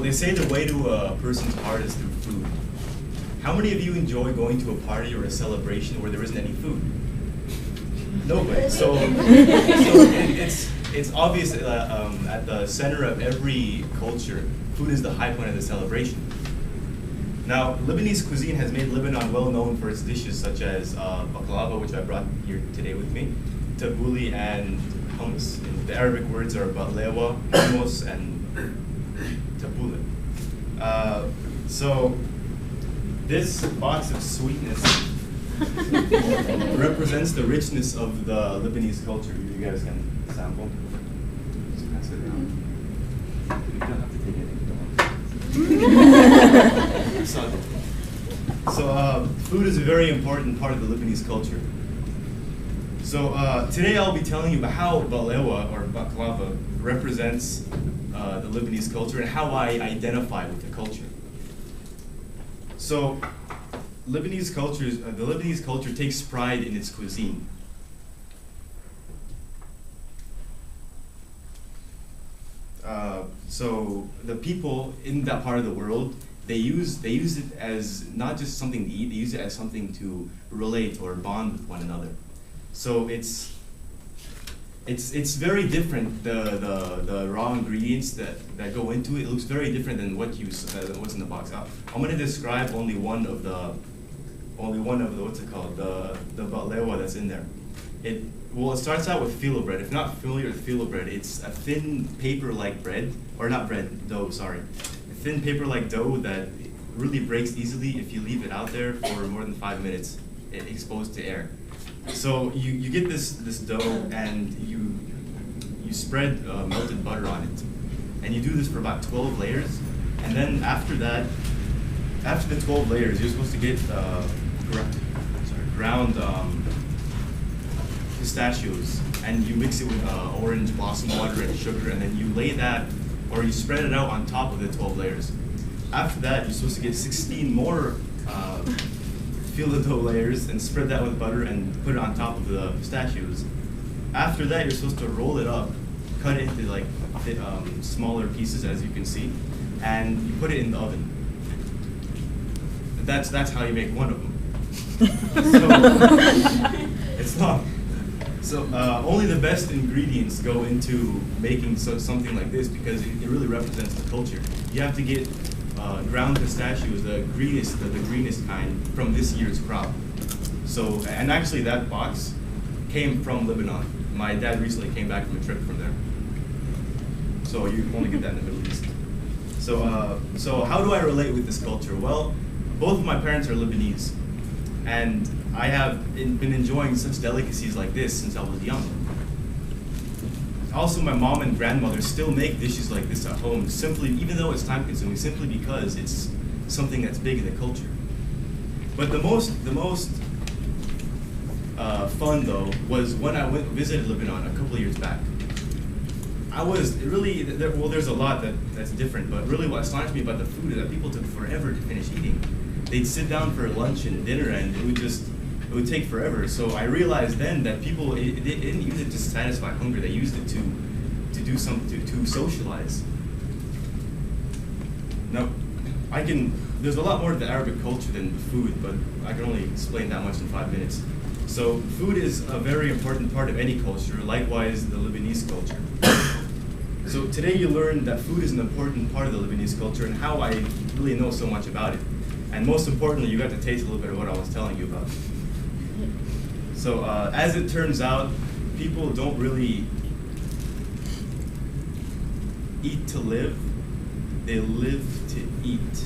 they say the way to a person's heart is through food. How many of you enjoy going to a party or a celebration where there isn't any food? Nobody. So it's obvious at the center of every culture, food is the high point of the celebration. Now, Lebanese cuisine has made Lebanon well known for its dishes such as baklava, which I brought here today with me, tabbouleh, and hummus. And the Arabic words are batlewa, hummus, and tabbouleh. So this box of sweetness represents the richness of the Lebanese culture. You guys can sample. Just pass it around. You don't have to take it. So food is a very important part of the Lebanese culture. So today I'll be telling you about how balewa or baklava represents the Lebanese culture and how I identify with the culture. So the Lebanese culture takes pride in its cuisine. So the people in that part of the world, they use it as not just something to eat, they use it as something to relate or bond with one another. So it's very different. The raw ingredients that go into it, it looks very different than what's in the box. I'm going to describe only one of the what's it called, the balewa that's in there. It starts out with filo bread. If you're not familiar with filo bread, it's a thin paper-like bread, or not bread, dough, sorry. A thin paper-like dough that really breaks easily if you leave it out there for more than 5 minutes exposed to air. So you get this dough and you spread melted butter on it. And you do this for about 12 layers. And then after that, after the 12 layers, you're supposed to get ground pistachios, and you mix it with orange blossom water and sugar, and then you lay that, or you spread it out on top of the 12 layers. After that, you're supposed to get 16 more filo dough layers and spread that with butter and put it on top of the pistachios. After that, you're supposed to roll it up, cut it into like smaller pieces, as you can see, and you put it in the oven. That's how you make one of them. So, it's not. So only the best ingredients go into making something like this, because it really represents the culture. You have to get ground pistachios, the greenest kind, from this year's crop. So, and actually that box came from Lebanon. My dad recently came back from a trip from there. So you only get that in the Middle East. So how do I relate with this culture? Well, both of my parents are Lebanese, and I have been enjoying such delicacies like this since I was young. Also, my mom and grandmother still make dishes like this at home, simply, even though it's time-consuming, simply because it's something that's big in the culture. But the most fun, though, was when I visited Lebanon a couple of years back. I was really, there's a lot that's different, but really what astonished me about the food is that people took forever to finish eating. They'd sit down for lunch and dinner, and it would take forever. So I realized then that people, they didn't use it to satisfy hunger, they used it to do something, to socialize. Now, there's a lot more to the Arabic culture than the food, but I can only explain that much in 5 minutes. So food is a very important part of any culture, likewise the Lebanese culture. So today you learned that food is an important part of the Lebanese culture and how I really know so much about it. And most importantly, you got to taste a little bit of what I was telling you about. So as it turns out, people don't really eat to live, they live to eat.